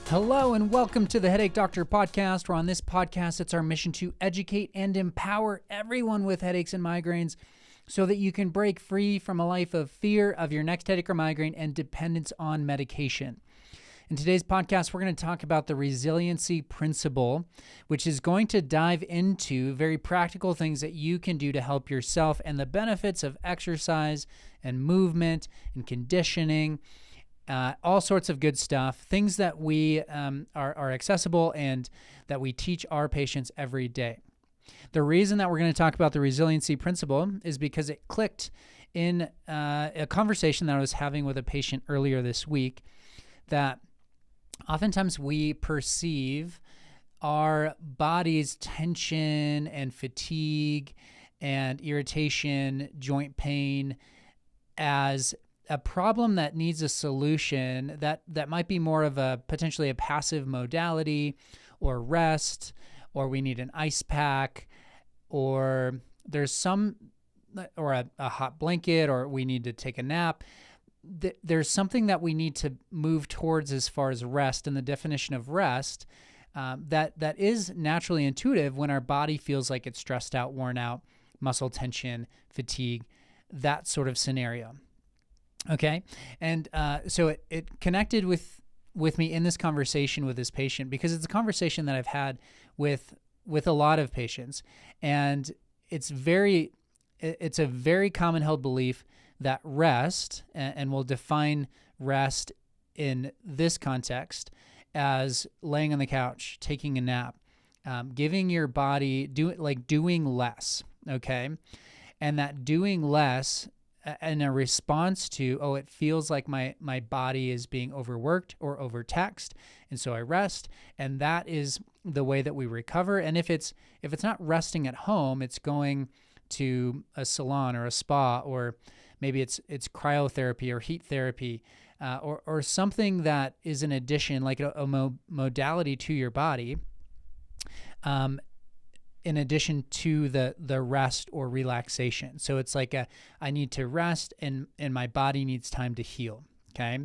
Hello and welcome to the Headache Doctor podcast, where on this podcast, it's our mission to educate and empower everyone with headaches and migraines so that you can break free from a life of fear of your next headache or migraine and dependence on medication. In today's podcast, we're going to talk about the Resiliency Principle, which is going to dive into very practical things that you can do to help yourself and the benefits of exercise and movement and conditioning. All sorts of good stuff, things that we are accessible and that we teach our patients every day. The reason that we're going to talk about the resiliency principle is because it clicked in a conversation that I was having with a patient earlier this week, that oftentimes we perceive our body's tension and fatigue and irritation, joint pain as a problem that needs a solution that might be more of a potentially a passive modality, or rest, or we need an ice pack, or there's or a hot blanket, or we need to take a nap. There's something that we need to move towards as far as rest, and the definition of rest that is naturally intuitive when our body feels like it's stressed out, worn out, muscle tension, fatigue, that sort of scenario. Okay. And so it connected with me in this conversation with this patient, because it's a conversation that I've had with a lot of patients. And it's a very common held belief that rest, and we'll define rest in this context as laying on the couch, taking a nap, giving your body doing less. Okay. And that doing less in a response to, it feels like my body is being overworked or overtaxed, and so I rest, and that is the way that we recover. And if it's not resting at home, it's going to a salon or a spa, or maybe it's cryotherapy or heat therapy, or something that is an addition, like a modality to your body, in addition to the rest or relaxation. So it's like I need to rest, and my body needs time to heal. Okay.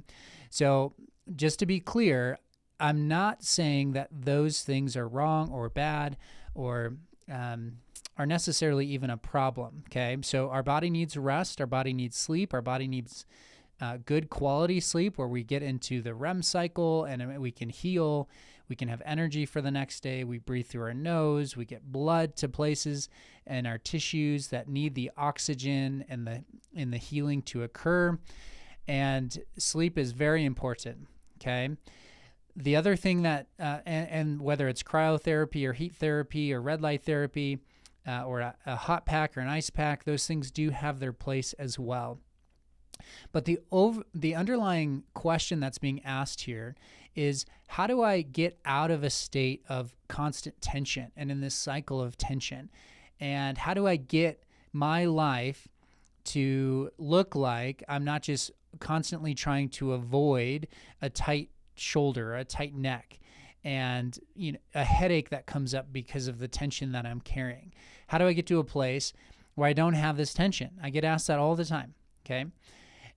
So just to be clear, I'm not saying that those things are wrong or bad or are necessarily even a problem. Okay. So our body needs rest. Our body needs sleep. Our body needs good quality sleep, where we get into the REM cycle and we can heal. We can have energy for the next day. We breathe through our nose. We get blood to places and our tissues that need the oxygen and the healing to occur. And sleep is very important. Okay. The other thing that, and whether it's cryotherapy or heat therapy or red light therapy, or a hot pack or an ice pack, those things do have their place as well. But the underlying question that's being asked here is, how do I get out of a state of constant tension and in this cycle of tension? And how do I get my life to look like I'm not just constantly trying to avoid a tight shoulder, a tight neck, and a headache that comes up because of the tension that I'm carrying? How do I get to a place where I don't have this tension? I get asked that all the time. Okay.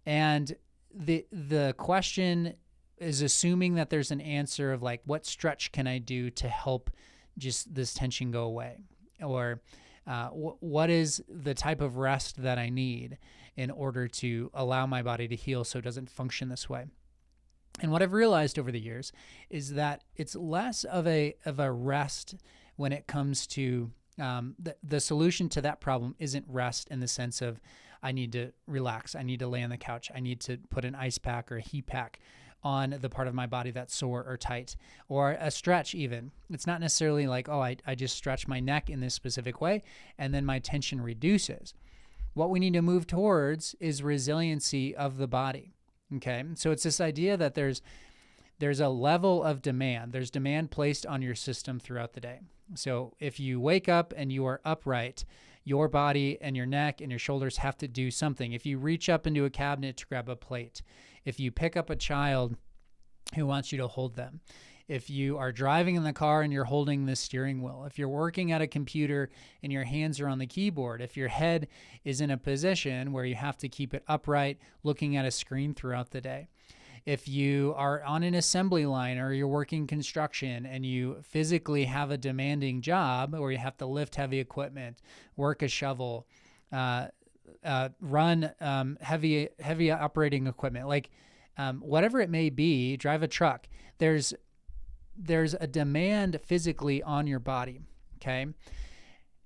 And the question is assuming that there's an answer of like, what stretch can I do to help just this tension go away? Or what is the type of rest that I need in order to allow my body to heal so it doesn't function this way? And what I've realized over the years is that it's less of a rest when it comes to the solution to that problem isn't rest in the sense of I need to relax, I need to lay on the couch, I need to put an ice pack or a heat pack on the part of my body that's sore or tight, or a stretch even. It's not necessarily like, I just stretch my neck in this specific way and then my tension reduces. What we need to move towards is resiliency of the body. Okay, so it's this idea that there's a level of demand. There's demand placed on your system throughout the day. So if you wake up and you are upright, your body and your neck and your shoulders have to do something. If you reach up into a cabinet to grab a plate, if you pick up a child who wants you to hold them, if you are driving in the car and you're holding the steering wheel, if you're working at a computer and your hands are on the keyboard, if your head is in a position where you have to keep it upright looking at a screen throughout the day, If you are on an assembly line or you're working construction and you physically have a demanding job or you have to lift heavy equipment, work a shovel, run heavy operating equipment, like whatever it may be, drive a truck, there's a demand physically on your body, okay?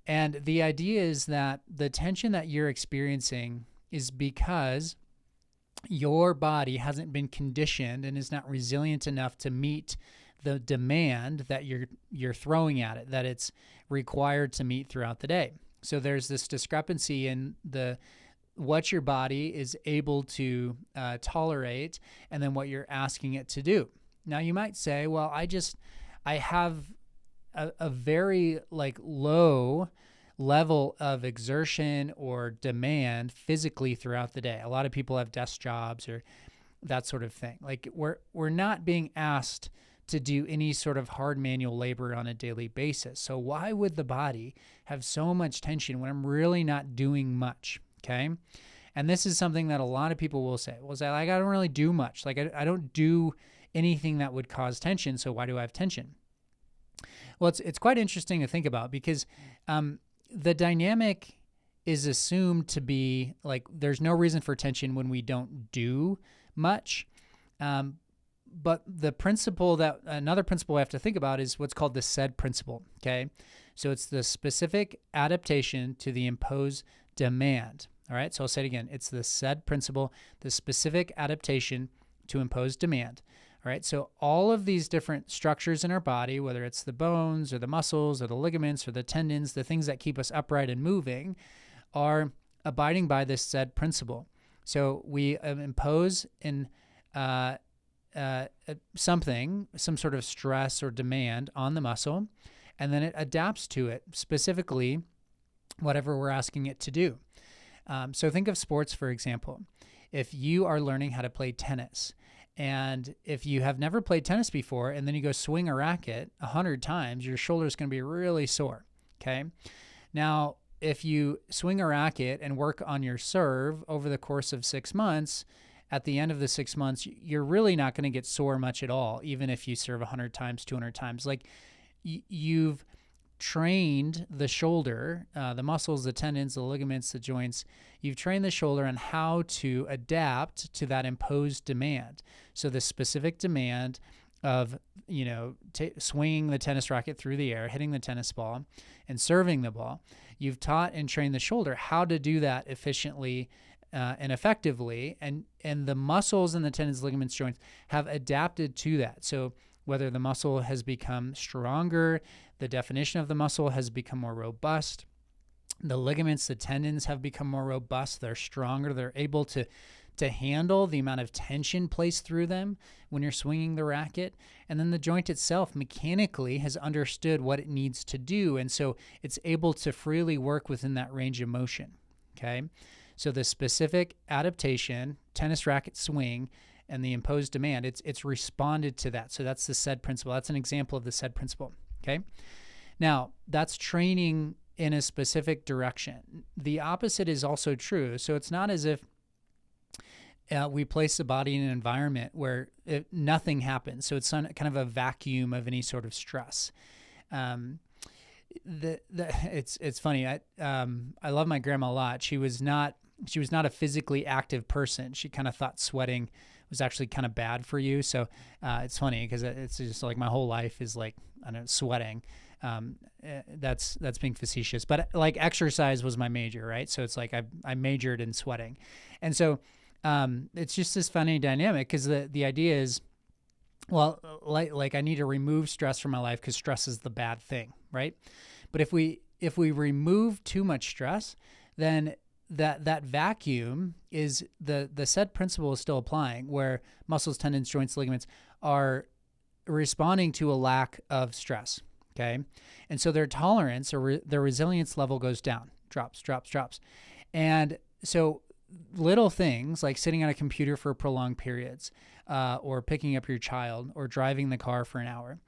And the idea is that the tension that you're experiencing is because your body hasn't been conditioned and is not resilient enough to meet the demand that you're throwing at it, that it's required to meet throughout the day. So there's this discrepancy in what your body is able to tolerate and then what you're asking it to do. Now you might say, well, I have a very low level of exertion or demand physically throughout the day. A lot of people have desk jobs or that sort of thing. Like we're not being asked to do any sort of hard manual labor on a daily basis. So why would the body have so much tension when I'm really not doing much? Okay. And this is something that a lot of people will say, I don't really do much. Like I don't do anything that would cause tension. So why do I have tension? Well, it's quite interesting to think about because the dynamic is assumed to be like there's no reason for tension when we don't do much. But another principle we have to think about is what's called the SAID principle, okay? So it's the specific adaptation to the imposed demand, all right? So I'll say it again. It's the SAID principle, the specific adaptation to imposed demand. All right, so all of these different structures in our body, whether it's the bones or the muscles or the ligaments or the tendons, the things that keep us upright and moving, are abiding by this SAID principle. So we impose some sort of stress or demand on the muscle, and then it adapts to it, specifically whatever we're asking it to do. So think of sports, for example. If you are learning how to play tennis, and if you have never played tennis before and then you go swing a racket 100 times, your shoulder is going to be really sore, okay? Now, if you swing a racket and work on your serve over the course of 6 months, at the end of the 6 months, you're really not going to get sore much at all, even if you serve 100 times, 200 times. Like you've trained the shoulder, the muscles, the tendons, the ligaments, the joints. You've trained the shoulder on how to adapt to that imposed demand. So the specific demand of, swinging the tennis racket through the air, hitting the tennis ball, and serving the ball. You've taught and trained the shoulder how to do that efficiently and effectively, and the muscles and the tendons, ligaments, joints have adapted to that. So whether the muscle has become stronger, the definition of the muscle has become more robust, the ligaments, the tendons have become more robust, they're stronger, they're able to handle the amount of tension placed through them when you're swinging the racket. And then the joint itself mechanically has understood what it needs to do, and so it's able to freely work within that range of motion, okay? So the specific adaptation, tennis racket swing, and the imposed demand, it's responded to that. So that's the SAID principle. That's an example of the SAID principle, okay? Now, that's training in a specific direction. The opposite is also true. So it's not as if we place the body in an environment where nothing happens. So it's kind of a vacuum of any sort of stress. It's funny. I love my grandma a lot. She was not a physically active person. She kind of thought sweating was actually kind of bad for you. So it's funny because it's just like my whole life is like, I don't know, sweating. That's being facetious, but like exercise was my major, right? So it's like I majored in sweating. And so it's just this funny dynamic because the idea is, well, like I need to remove stress from my life because stress is the bad thing, right? But if we remove too much stress, then that vacuum is the SAID principle is still applying, where muscles, tendons, joints, ligaments are responding to a lack of stress, okay? And so their tolerance or their resilience level goes down, drops. And so little things like sitting on a computer for prolonged periods, or picking up your child or driving the car for an hour,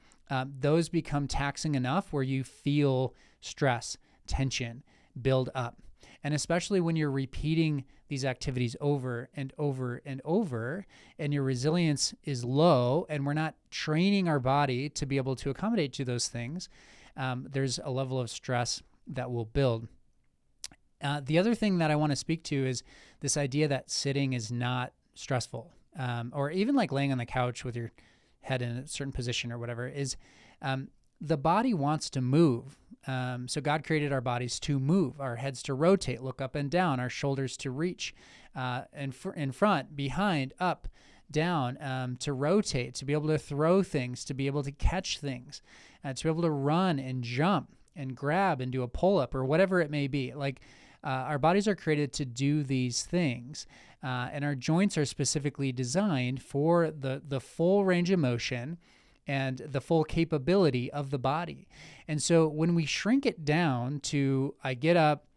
those become taxing enough where you feel stress, tension build up. And especially when you're repeating these activities over and over and over, and your resilience is low, and we're not training our body to be able to accommodate to those things, there's a level of stress that will build. The other thing that I want to speak to is this idea that sitting is not stressful, or even like laying on the couch with your head in a certain position or whatever, is the body wants to move. So God created our bodies to move, our heads to rotate, look up and down, our shoulders to reach in front, behind, up, down, to rotate, to be able to throw things, to be able to catch things, to be able to run and jump and grab and do a pull-up or whatever it may be. Like our bodies are created to do these things, and our joints are specifically designed for the full range of motion and the full capability of the body. And so when we shrink it down to, I get up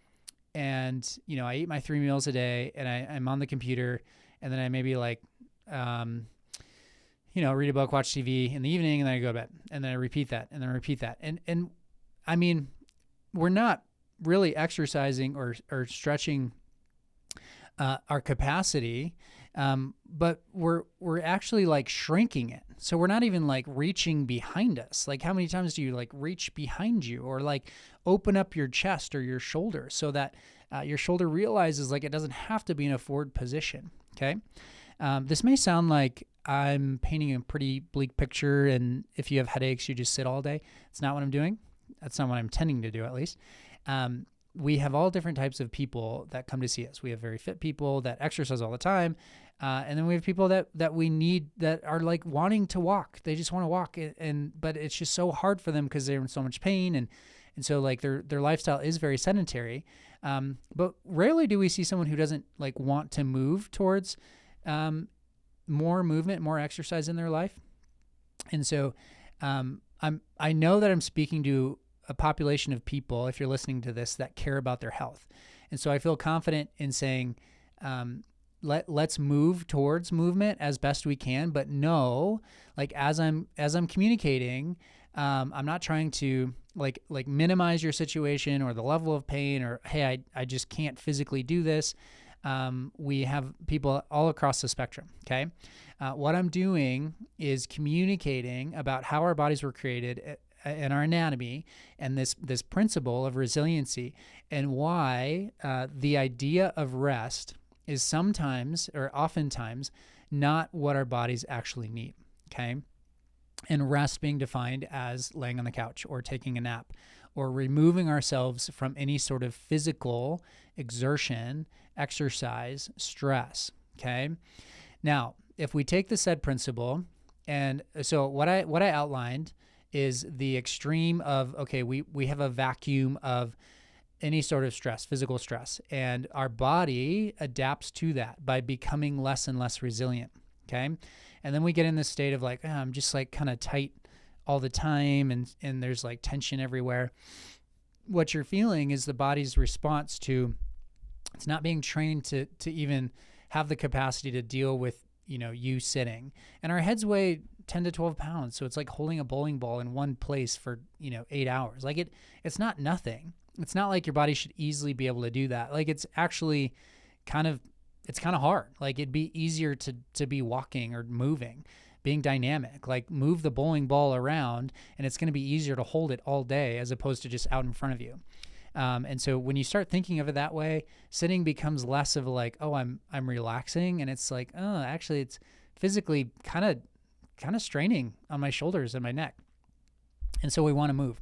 and, I eat my 3 meals a day, and I'm on the computer, and then I maybe read a book, watch TV in the evening, and then I go to bed, and then I repeat that, and then I repeat that. And I mean, we're not really exercising or stretching our capacity, but we're actually like shrinking it. So we're not even like reaching behind us. Like how many times do you like reach behind you, or like open up your chest or your shoulder so that your shoulder realizes like it doesn't have to be in a forward position. Okay. This may sound like I'm painting a pretty bleak picture, and if you have headaches, you just sit all day. It's not what I'm doing. That's not what I'm tending to do, at least. We have all different types of people that come to see us. We have very fit people that exercise all the time. And then we have people that we need, that are like wanting to walk. They just want to walk, but it's just so hard for them because they're in so much pain. And so like their lifestyle is very sedentary. But rarely do we see someone who doesn't like want to move towards more movement, more exercise in their life. And so I know that I'm speaking to a population of people, if you're listening to this, that care about their health. And so I feel confident in saying, let's move towards movement as best we can, but no, like as I'm communicating, I'm not trying to like minimize your situation or the level of pain, or, hey, I just can't physically do this. We have people all across the spectrum. Okay. What I'm doing is communicating about how our bodies were created and our anatomy, and this principle of resiliency, and why the idea of rest is sometimes or oftentimes not what our bodies actually need. Okay. And rest being defined as laying on the couch or taking a nap or removing ourselves from any sort of physical exertion, exercise, stress. Okay. Now, if we take the said principle, and so what I outlined is the extreme of, okay, we have a vacuum of any sort of stress, physical stress, and our body adapts to that by becoming less and less resilient. Okay. And then we get in this state of like, oh, I'm just like kind of tight all the time, and there's like tension everywhere. What you're feeling is the body's response to, it's not being trained to even have the capacity to deal with, you sitting. And our heads weigh 10 to 12 pounds. So it's like holding a bowling ball in one place for, 8 hours. Like it's not nothing. It's not like your body should easily be able to do that. Like it's actually it's kind of hard. Like it'd be easier to be walking or moving, being dynamic, like move the bowling ball around, and it's going to be easier to hold it all day as opposed to just out in front of you. And so when you start thinking of it that way, sitting becomes less of like, oh, I'm relaxing. And it's like, oh, actually it's physically kind of straining on my shoulders and my neck. And so we want to move.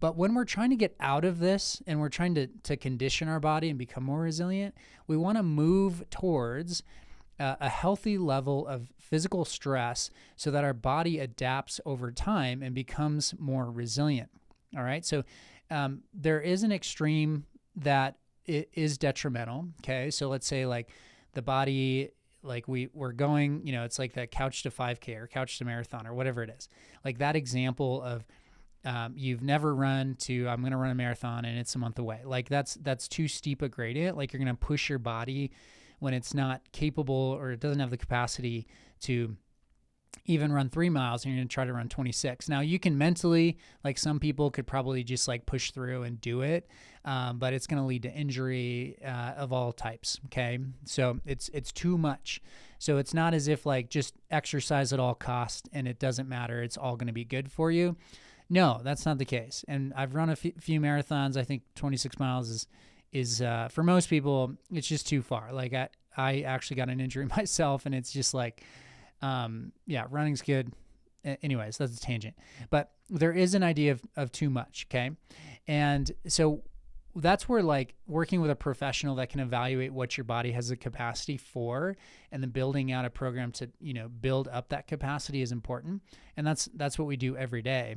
But when we're trying to get out of this and we're trying to condition our body and become more resilient, we want to move towards a healthy level of physical stress so that our body adapts over time and becomes more resilient. All right. So there is an extreme that it is detrimental. Okay. So let's say like the body, like we're going, it's like that couch to 5K or couch to marathon or whatever it is. Like that example of you've never run to, I'm going to run a marathon and it's a month away. Like that's too steep a gradient. Like you're going to push your body when it's not capable or it doesn't have the capacity to even run 3 miles and you're going to try to run 26. Now you can mentally, like some people could probably just like push through and do it. But it's going to lead to injury of all types. Okay. So it's too much. So it's not as if like just exercise at all costs and it doesn't matter. It's all going to be good for you. No, that's not the case. And I've run a few marathons. I think 26 miles is for most people, it's just too far. Like I actually got an injury myself, and it's just like, running's good. Anyways, that's a tangent. But there is an idea of too much, okay? And so that's where like working with a professional that can evaluate what your body has the capacity for, and then building out a program to, build up that capacity is important. And that's what we do every day.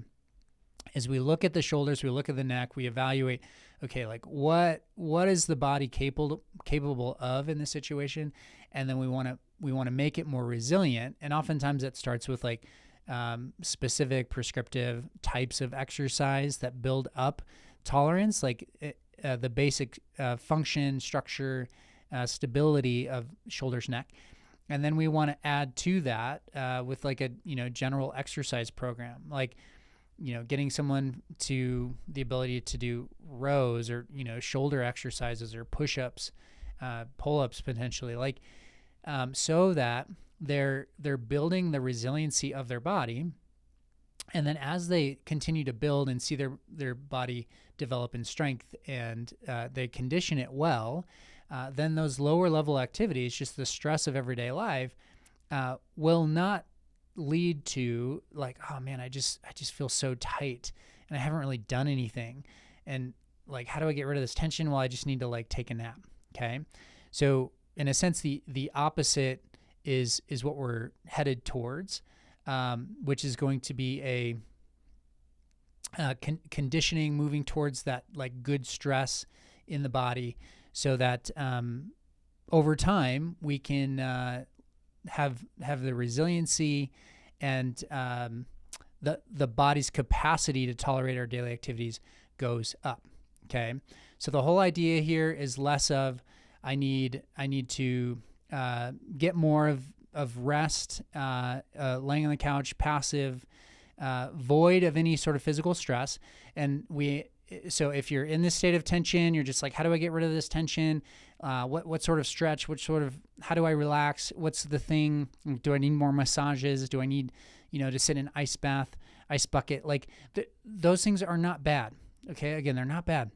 Is we look at the shoulders, we look at the neck, we evaluate, okay, like what is the body capable of in this situation, and then we want to make it more resilient. And oftentimes that starts with like specific prescriptive types of exercise that build up tolerance, like the basic function, structure, stability of shoulders, neck. And then we want to add to that with like a general exercise program, like getting someone to the ability to do rows or, shoulder exercises or push-ups, pull-ups potentially, like, so that they're building the resiliency of their body. And then as they continue to build and see their body develop in strength and they condition it well, then those lower level activities, just the stress of everyday life, will not lead to like, oh man, I just feel so tight and I haven't really done anything. And like, how do I get rid of this tension? Well, I just need to like take a nap. Okay. So in a sense, the opposite is what we're headed towards, which is going to be a conditioning, moving towards that like good stress in the body, so that over time we can have the resiliency and the body's capacity to tolerate our daily activities goes up. Okay, so the whole idea here is less of I need to get more of rest, laying on the couch, passive, void of any sort of physical stress. And so if you're in this state of tension, you're just like, how do I get rid of this tension? What sort of stretch? How do I relax? What's the thing? Do I need more massages? Do I need, to sit in an ice bath, ice bucket? Like those things are not bad. Okay. Again, they're not bad.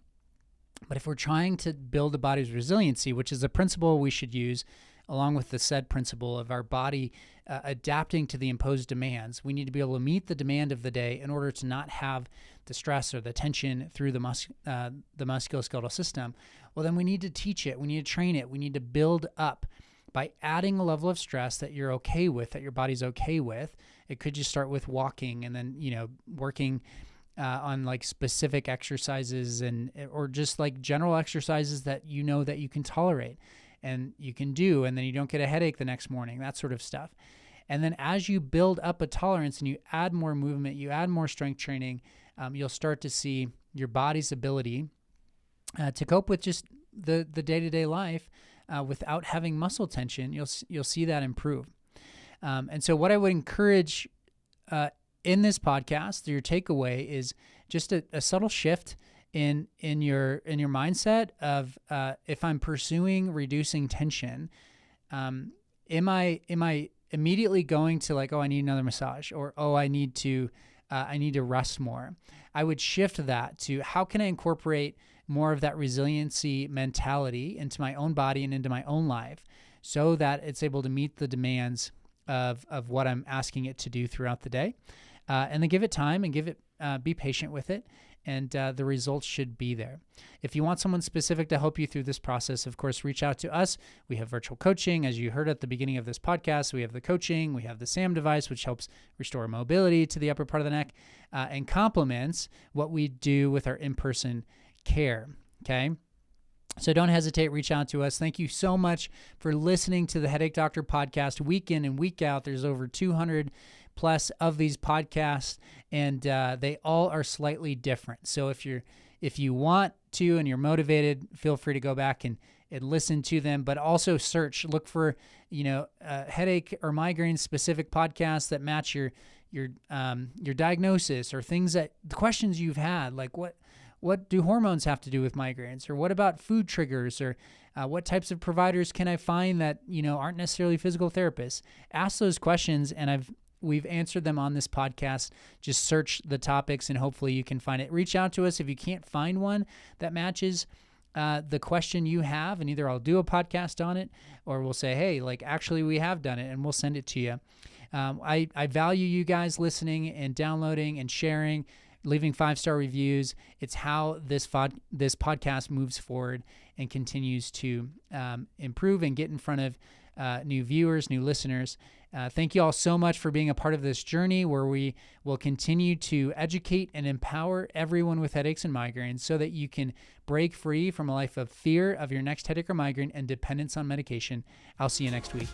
But if we're trying to build the body's resiliency, which is a principle we should use along with the said principle of our body adapting to the imposed demands, we need to be able to meet the demand of the day in order to not have the stress or the tension through the musculoskeletal system. Well, then we need to teach it. We need to train it. We need to build up by adding a level of stress that you're okay with, that your body's okay with. It could just start with walking and then, working on like specific exercises or just like general exercises that that you can tolerate and you can do, and then you don't get a headache the next morning, that sort of stuff. And then as you build up a tolerance and you add more movement, you add more strength training, you'll start to see your body's ability to cope with just the day-to-day life without having muscle tension. You'll see that improve. And so what I would encourage in this podcast, your takeaway is just a subtle shift in your mindset of if I'm pursuing reducing tension, am I immediately going to like, oh, I need another massage, or oh, I need to rest more? I would shift that to how can I incorporate more of that resiliency mentality into my own body and into my own life, so that it's able to meet the demands of what I'm asking it to do throughout the day, and then give it time and be patient with it. And the results should be there. If you want someone specific to help you through this process, of course, reach out to us. We have virtual coaching. As you heard at the beginning of this podcast, we have the coaching. We have the SAM device, which helps restore mobility to the upper part of the neck and complements what we do with our in-person care. Okay? So don't hesitate, reach out to us. Thank you so much for listening to the Headache Doctor podcast week in and week out. There's over 200 plus of these podcasts, and they all are slightly different. So if you want to and you're motivated, feel free to go back and and listen to them, but also look for, headache or migraine specific podcasts that match your diagnosis, or the questions you've had, like what do hormones have to do with migraines, or what about food triggers, or what types of providers can I find that aren't necessarily physical therapists. Ask those questions, and we've answered them on this podcast. Just search the topics and hopefully you can find it. Reach out to us if you can't find one that matches the question you have, and either I'll do a podcast on it, or we'll say, hey, like, actually we have done it, and we'll send it to you. I value you guys listening and downloading and sharing, leaving 5-star reviews. It's how this podcast moves forward and continues to improve and get in front of new viewers, new listeners. Thank you all so much for being a part of this journey, where we will continue to educate and empower everyone with headaches and migraines so that you can break free from a life of fear of your next headache or migraine and dependence on medication. I'll see you next week.